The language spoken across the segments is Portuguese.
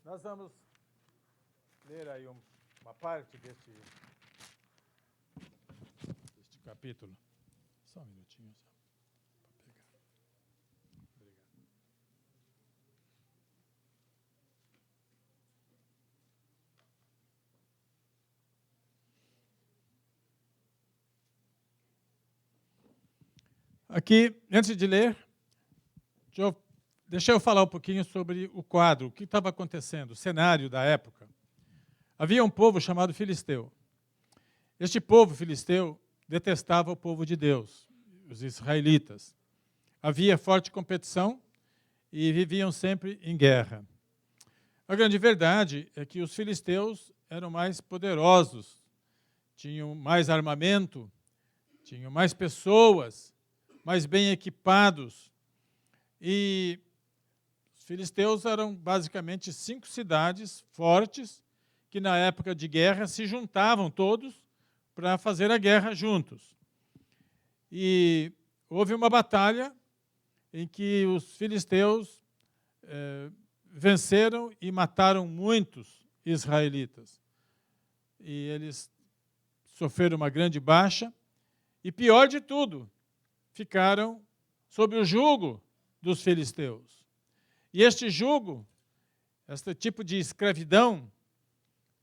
Nós vamos ler aí uma parte deste capítulo. Só um minutinho, só para pegar. Obrigado. Aqui, antes de ler, deixa eu falar um pouquinho sobre o quadro, o que estava acontecendo, o cenário da época. Havia um povo chamado filisteu. Este povo filisteu detestava o povo de Deus, os israelitas. Havia forte competição e viviam sempre em guerra. A grande verdade é que os filisteus eram mais poderosos, tinham mais armamento, tinham mais pessoas, mais bem equipados. E os filisteus eram basicamente 5 cidades fortes que na época de guerra se juntavam todos para fazer a guerra juntos. E houve uma batalha em que os filisteus venceram e mataram muitos israelitas. E eles sofreram uma grande baixa. E pior de tudo, ficaram sob o jugo dos filisteus. E este jugo, este tipo de escravidão,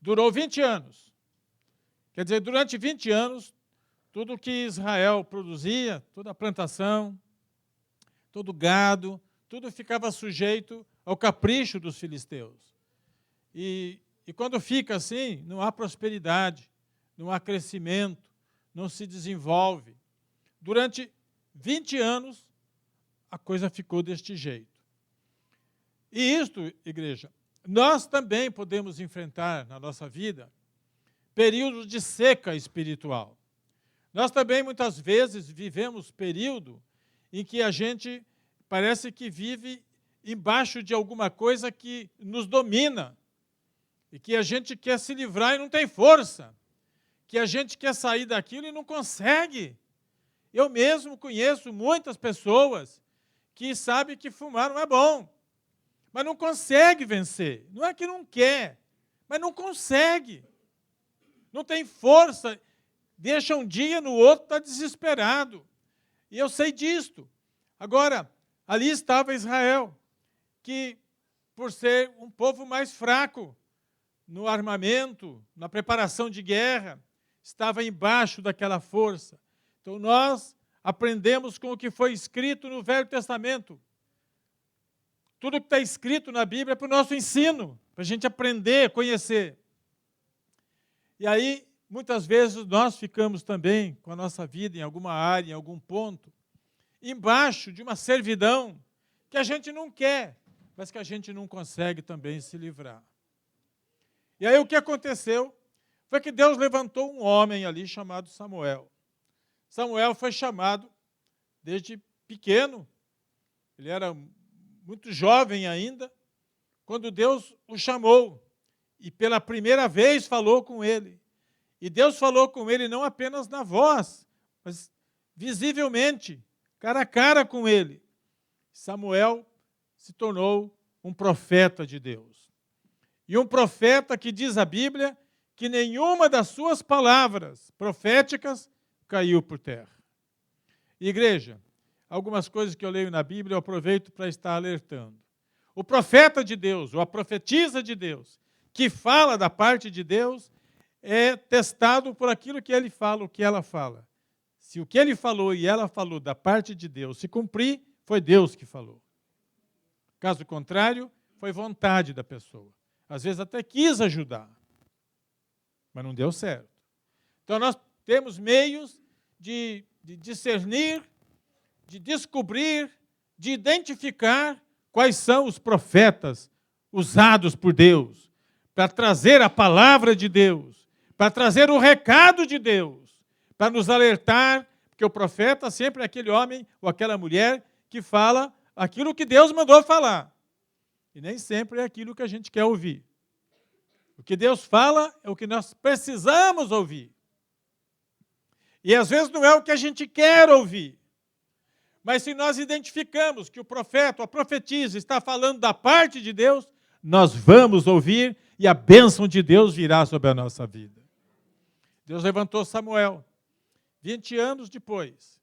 durou 20 anos. Quer dizer, durante 20 anos, tudo que Israel produzia, toda a plantação, todo o gado, tudo ficava sujeito ao capricho dos filisteus. E quando fica assim, não há prosperidade, não há crescimento, não se desenvolve. Durante 20 anos, a coisa ficou deste jeito. E isto, igreja, nós também podemos enfrentar na nossa vida períodos de seca espiritual. Nós também, muitas vezes, vivemos período em que a gente parece que vive embaixo de alguma coisa que nos domina e que a gente quer se livrar e não tem força, que a gente quer sair daquilo e não consegue. Eu mesmo conheço muitas pessoas que sabem que fumar não é bom, mas não consegue vencer. Não é que não quer, mas não consegue. Não tem força, deixa um dia, no outro está desesperado. E eu sei disto. Agora, ali estava Israel, que, por ser um povo mais fraco no armamento, na preparação de guerra, estava embaixo daquela força. Então, nós aprendemos com o que foi escrito no Velho Testamento. Tudo que está escrito na Bíblia é para o nosso ensino, para a gente aprender, conhecer. E aí, muitas vezes, nós ficamos também com a nossa vida em alguma área, em algum ponto, embaixo de uma servidão que a gente não quer, mas que a gente não consegue também se livrar. E aí o que aconteceu foi que Deus levantou um homem ali chamado Samuel. Samuel foi chamado desde pequeno, ele era muito jovem ainda, quando Deus o chamou e pela primeira vez falou com ele. E Deus falou com ele não apenas na voz, mas visivelmente, cara a cara com ele. Samuel se tornou um profeta de Deus. E um profeta que diz a Bíblia que nenhuma das suas palavras proféticas caiu por terra. Igreja, algumas coisas que eu leio na Bíblia eu aproveito para estar alertando. O profeta de Deus, ou a profetisa de Deus, que fala da parte de Deus, é testado por aquilo que ele fala, o que ela fala. Se o que ele falou e ela falou da parte de Deus se cumprir, foi Deus que falou. Caso contrário, foi vontade da pessoa. Às vezes até quis ajudar, mas não deu certo. Então nós temos meios de discernir, de descobrir, de identificar quais são os profetas usados por Deus para trazer a palavra de Deus, para trazer o recado de Deus, para nos alertar, porque o profeta sempre é aquele homem ou aquela mulher que fala aquilo que Deus mandou falar. E nem sempre é aquilo que a gente quer ouvir. O que Deus fala é o que nós precisamos ouvir. E às vezes não é o que a gente quer ouvir. Mas se nós identificamos que o profeta, a profetisa, está falando da parte de Deus, nós vamos ouvir e a bênção de Deus virá sobre a nossa vida. Deus levantou Samuel. 20 anos depois,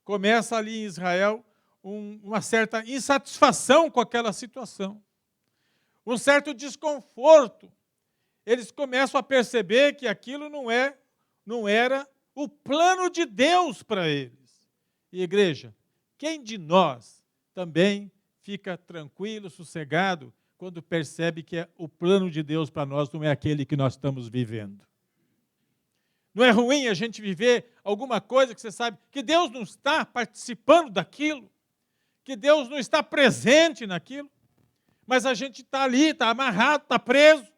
começa ali em Israel uma certa insatisfação com aquela situação, um certo desconforto. Eles começam a perceber que aquilo não era o plano de Deus para eles. E, igreja, quem de nós também fica tranquilo, sossegado, quando percebe que o plano de Deus para nós não é aquele que nós estamos vivendo? Não é ruim a gente viver alguma coisa que você sabe que Deus não está participando daquilo, que Deus não está presente naquilo, mas a gente está ali, está amarrado, está preso.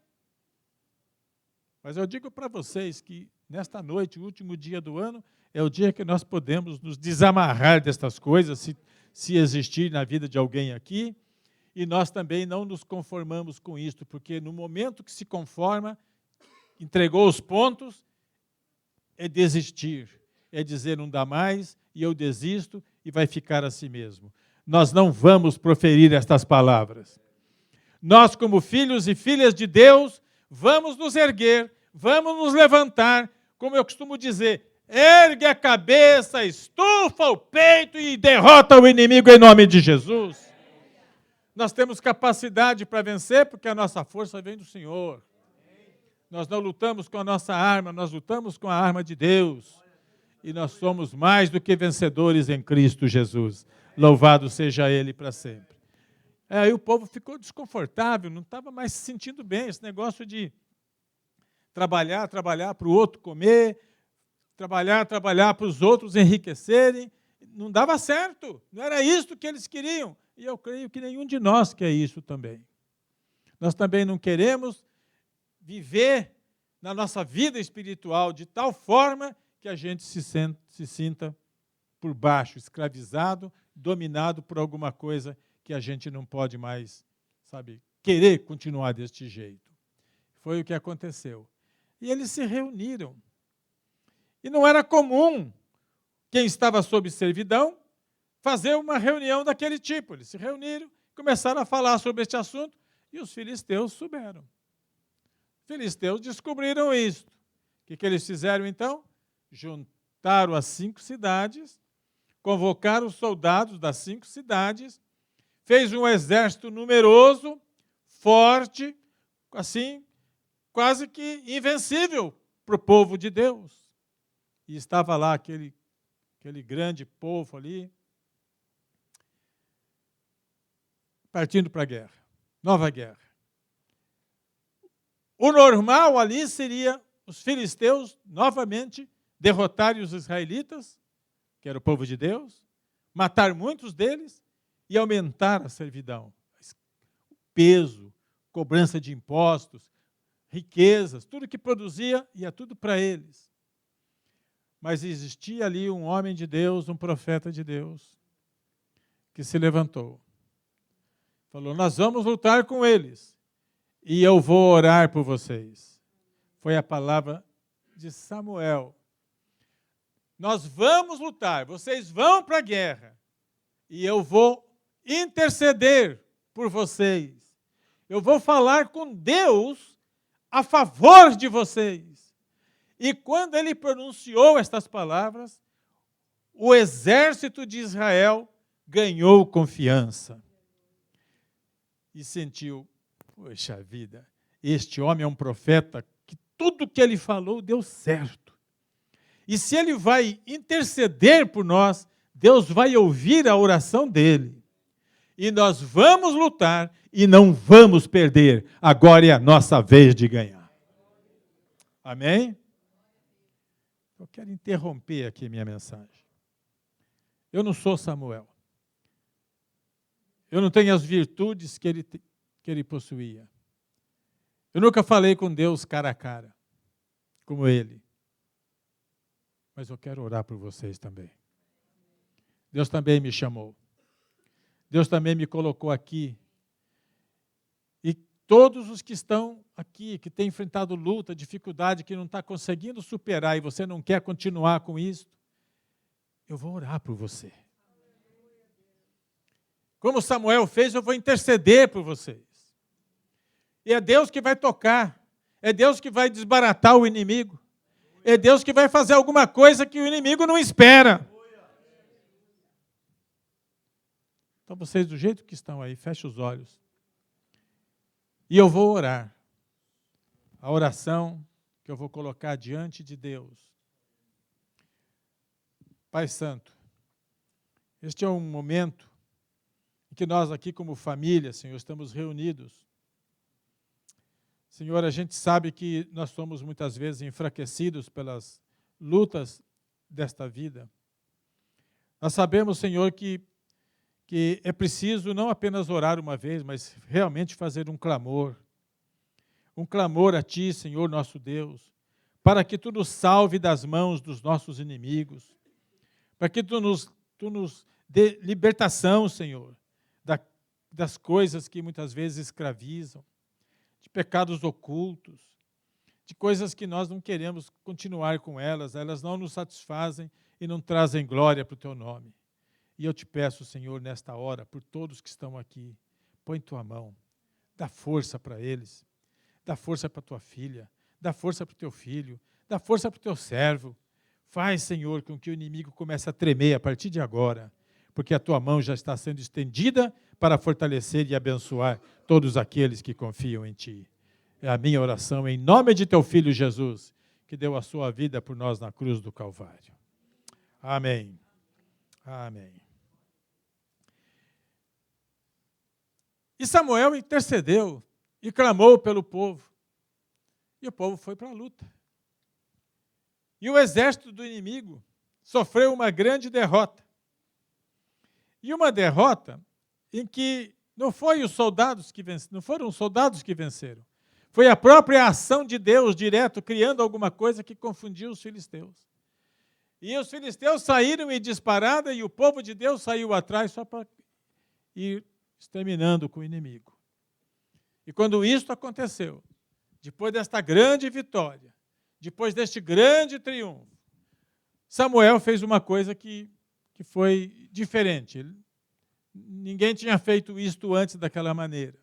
Mas eu digo para vocês que nesta noite, o último dia do ano, é o dia que nós podemos nos desamarrar destas coisas, se existir na vida de alguém aqui, e nós também não nos conformamos com isto, porque no momento que se conforma, entregou os pontos, é desistir, é dizer não dá mais, e eu desisto, e vai ficar assim mesmo. Nós não vamos proferir estas palavras. Nós, como filhos e filhas de Deus, vamos nos erguer, vamos nos levantar, como eu costumo dizer, ergue a cabeça, estufa o peito e derrota o inimigo em nome de Jesus. Nós temos capacidade para vencer, porque a nossa força vem do Senhor. Nós não lutamos com a nossa arma, nós lutamos com a arma de Deus. E nós somos mais do que vencedores em Cristo Jesus. Louvado seja Ele para sempre. Aí o povo ficou desconfortável, não estava mais se sentindo bem. Esse negócio de trabalhar para o outro comer, trabalhar para os outros enriquecerem, não dava certo. Não era isso que eles queriam. E eu creio que nenhum de nós quer isso também. Nós também não queremos viver na nossa vida espiritual de tal forma que a gente se sinta por baixo, escravizado, dominado por alguma coisa que a gente não pode mais, querer continuar deste jeito. Foi o que aconteceu. E eles se reuniram. E não era comum quem estava sob servidão fazer uma reunião daquele tipo. Eles se reuniram, começaram a falar sobre este assunto e os filisteus souberam. Os filisteus descobriram isso. O que eles fizeram então? Juntaram as 5 cidades, convocaram os soldados das 5 cidades, fez um exército numeroso, forte, assim, quase que invencível para o povo de Deus. E estava lá aquele grande povo ali, partindo para a guerra, nova guerra. O normal ali seria os filisteus novamente derrotarem os israelitas, que era o povo de Deus, matar muitos deles e aumentar a servidão, o peso, cobrança de impostos, riquezas, tudo que produzia ia tudo para eles. Mas existia ali um homem de Deus, um profeta de Deus, que se levantou. Falou, nós vamos lutar com eles e eu vou orar por vocês. Foi a palavra de Samuel. Nós vamos lutar, vocês vão para a guerra e eu vou interceder por vocês. Eu vou falar com Deus a favor de vocês. E quando ele pronunciou estas palavras, o exército de Israel ganhou confiança. E sentiu, poxa vida, este homem é um profeta que tudo que ele falou deu certo. E se ele vai interceder por nós, Deus vai ouvir a oração dele. E nós vamos lutar e não vamos perder. Agora é a nossa vez de ganhar. Amém? Eu quero interromper aqui minha mensagem. Eu não sou Samuel. Eu não tenho as virtudes que ele possuía. Eu nunca falei com Deus cara a cara, como ele. Mas eu quero orar por vocês também. Deus também me chamou. Deus também me colocou aqui. E todos os que estão aqui, que têm enfrentado luta, dificuldade, que não está conseguindo superar e você não quer continuar com isso, eu vou orar por você. Como Samuel fez, eu vou interceder por vocês. E é Deus que vai tocar. É Deus que vai desbaratar o inimigo. É Deus que vai fazer alguma coisa que o inimigo não espera. Então, vocês, do jeito que estão aí, fechem os olhos. E eu vou orar. A oração que eu vou colocar diante de Deus. Pai Santo, este é um momento em que nós aqui como família, Senhor, estamos reunidos. Senhor, a gente sabe que nós somos muitas vezes enfraquecidos pelas lutas desta vida. Nós sabemos, Senhor, que é preciso não apenas orar uma vez, mas realmente fazer um clamor a Ti, Senhor, nosso Deus, para que Tu nos salve das mãos dos nossos inimigos, para que Tu nos dê libertação, Senhor, das coisas que muitas vezes escravizam, de pecados ocultos, de coisas que nós não queremos continuar com elas não nos satisfazem e não trazem glória para o Teu nome. E eu te peço, Senhor, nesta hora, por todos que estão aqui, põe Tua mão, dá força para eles, dá força para Tua filha, dá força para o Teu filho, dá força para o Teu servo. Faz, Senhor, com que o inimigo comece a tremer a partir de agora, porque a Tua mão já está sendo estendida para fortalecer e abençoar todos aqueles que confiam em Ti. É a minha oração em nome de Teu Filho Jesus, que deu a sua vida por nós na cruz do Calvário. Amém. Amém. E Samuel intercedeu e clamou pelo povo. E o povo foi para a luta. E o exército do inimigo sofreu uma grande derrota. E uma derrota em que não foram os soldados que venceram. Foi a própria ação de Deus direto, criando alguma coisa que confundiu os filisteus. E os filisteus saíram em disparada e o povo de Deus saiu atrás só para ir exterminando com o inimigo. E quando isso aconteceu, depois desta grande vitória, depois deste grande triunfo, Samuel fez uma coisa que foi diferente. Ninguém tinha feito isto antes daquela maneira.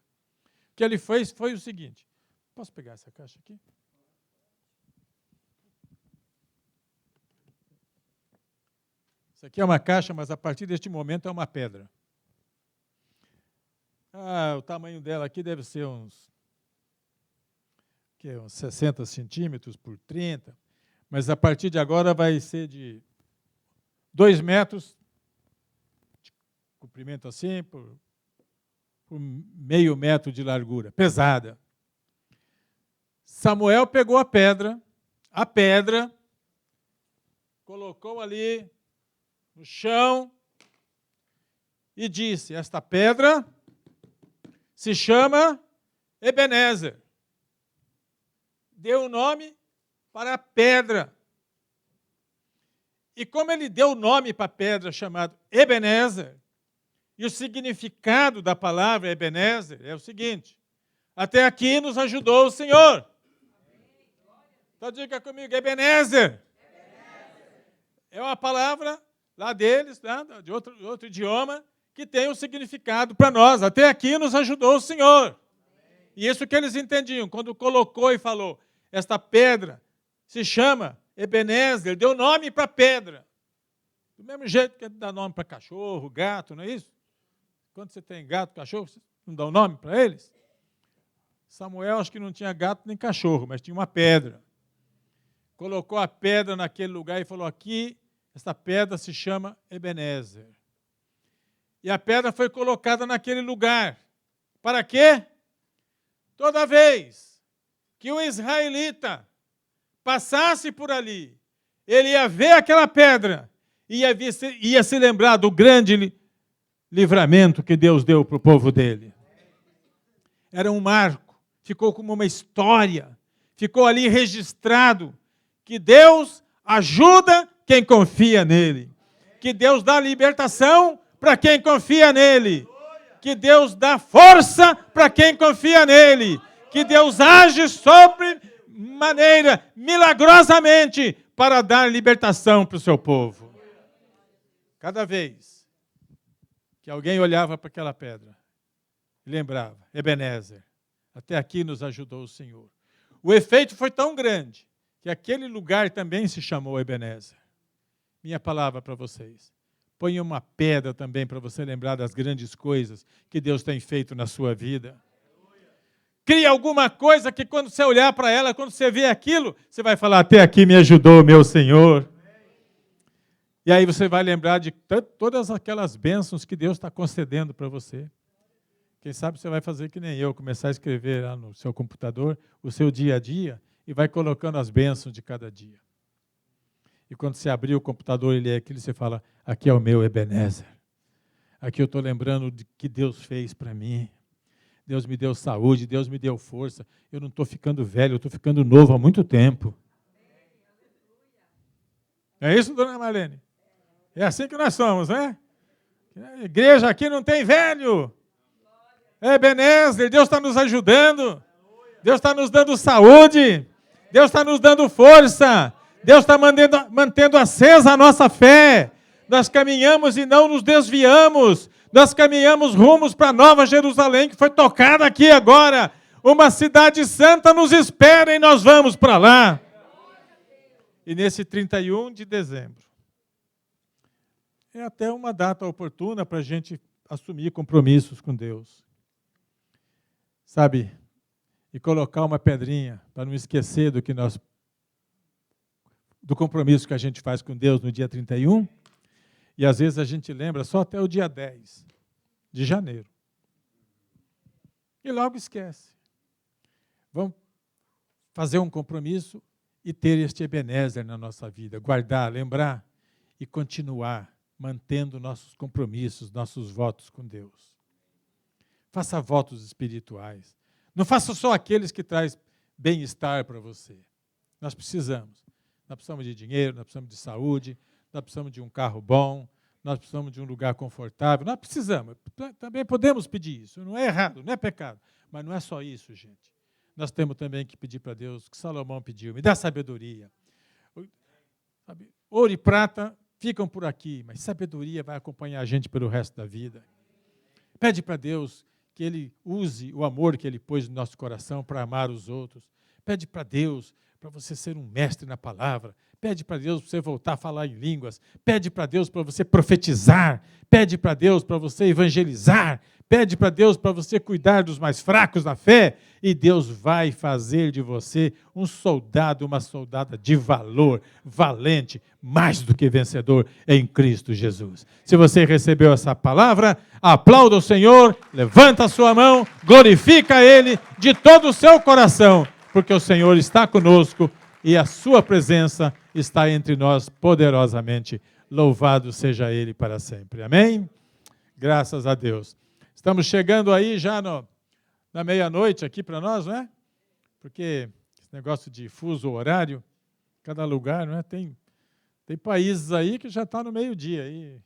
O que ele fez foi o seguinte. Posso pegar essa caixa aqui? Isso aqui é uma caixa, mas a partir deste momento é uma pedra. O tamanho dela aqui deve ser uns 60 centímetros por 30, mas a partir de agora vai ser de 2 metros, de comprimento assim, por meio metro de largura, pesada. Samuel pegou a pedra, colocou ali no chão e disse, esta pedra se chama Ebenezer. Deu o nome para a pedra. E como ele deu o nome para a pedra chamada Ebenezer, e o significado da palavra Ebenezer é o seguinte, até aqui nos ajudou o Senhor. Então diga comigo, Ebenezer. É uma palavra lá deles, de outro idioma, que tem um significado para nós. Até aqui nos ajudou o Senhor. E isso que eles entendiam, quando colocou e falou, esta pedra se chama Ebenezer, deu nome para a pedra. Do mesmo jeito que dá nome para cachorro, gato, não é isso? Quando você tem gato, cachorro, você não dá o nome para eles? Samuel acho que não tinha gato nem cachorro, mas tinha uma pedra. Colocou a pedra naquele lugar e falou, aqui, esta pedra se chama Ebenezer. E a pedra foi colocada naquele lugar. Para quê? Toda vez que o israelita passasse por ali, ele ia ver aquela pedra e ia se lembrar do grande livramento que Deus deu para o povo dele. Era um marco, ficou como uma história, ficou ali registrado que Deus ajuda quem confia nele, que Deus dá libertação para quem confia nele, que Deus dá força para quem confia nele, que Deus age sobre maneira milagrosamente para dar libertação para o seu povo. Cada vez que alguém olhava para aquela pedra, lembrava, Ebenezer, Até aqui nos ajudou o Senhor. O efeito foi tão grande que aquele lugar também se chamou Ebenezer. Minha palavra para vocês. Ponha uma pedra também para você lembrar das grandes coisas que Deus tem feito na sua vida. Crie alguma coisa que quando você olhar para ela, quando você ver aquilo, você vai falar, até aqui me ajudou meu Senhor. E aí você vai lembrar de todas aquelas bênçãos que Deus está concedendo para você. Quem sabe você vai fazer que nem eu, começar a escrever lá no seu computador o seu dia a dia e vai colocando as bênçãos de cada dia. E quando você abrir o computador e ler aquilo, você fala, aqui é o meu Ebenezer. Aqui eu estou lembrando de que Deus fez para mim. Deus me deu saúde, Deus me deu força. Eu não estou ficando velho, eu estou ficando novo há muito tempo. É isso, dona Marlene? É assim que nós somos, né? A igreja aqui não tem velho. É Ebenezer, Deus está nos ajudando. Deus está nos dando saúde. Deus está nos dando força. Deus está mantendo acesa a nossa fé. Nós caminhamos e não nos desviamos. Nós caminhamos rumos para Nova Jerusalém, que foi tocada aqui agora. Uma cidade santa nos espera e nós vamos para lá. E nesse 31 de dezembro, é até uma data oportuna para a gente assumir compromissos com Deus. Sabe? E colocar uma pedrinha para não esquecer do compromisso que a gente faz com Deus no dia 31. E às vezes a gente lembra só até o dia 10 de janeiro. E logo esquece. Vamos fazer um compromisso e ter este Ebenezer na nossa vida. Guardar, lembrar e continuar mantendo nossos compromissos, nossos votos com Deus. Faça votos espirituais. Não faça só aqueles que trazem bem-estar para você. Nós precisamos. Nós precisamos de dinheiro, nós precisamos de saúde, nós precisamos de um carro bom, nós precisamos de um lugar confortável. Nós precisamos. Também podemos pedir isso. Não é errado, não é pecado. Mas não é só isso, gente. Nós temos também que pedir para Deus, que Salomão pediu, me dá sabedoria. Ouro e prata ficam por aqui, mas sabedoria vai acompanhar a gente pelo resto da vida. Pede para Deus que Ele use o amor que Ele pôs no nosso coração para amar os outros. Pede para Deus para você ser um mestre na palavra. Pede para Deus para você voltar a falar em línguas. Pede para Deus para você profetizar. Pede para Deus para você evangelizar. Pede para Deus para você cuidar dos mais fracos na fé. E Deus vai fazer de você um soldado, uma soldada de valor, valente, mais do que vencedor em Cristo Jesus. Se você recebeu essa palavra, aplauda o Senhor, levanta a sua mão, glorifica Ele de todo o seu coração, porque o Senhor está conosco e a sua presença está entre nós poderosamente. Louvado seja Ele para sempre. Amém? Graças a Deus. Estamos chegando aí já na meia-noite aqui para nós, não é? Porque esse negócio de fuso horário, cada lugar, não é? Tem países aí que já está no meio-dia aí.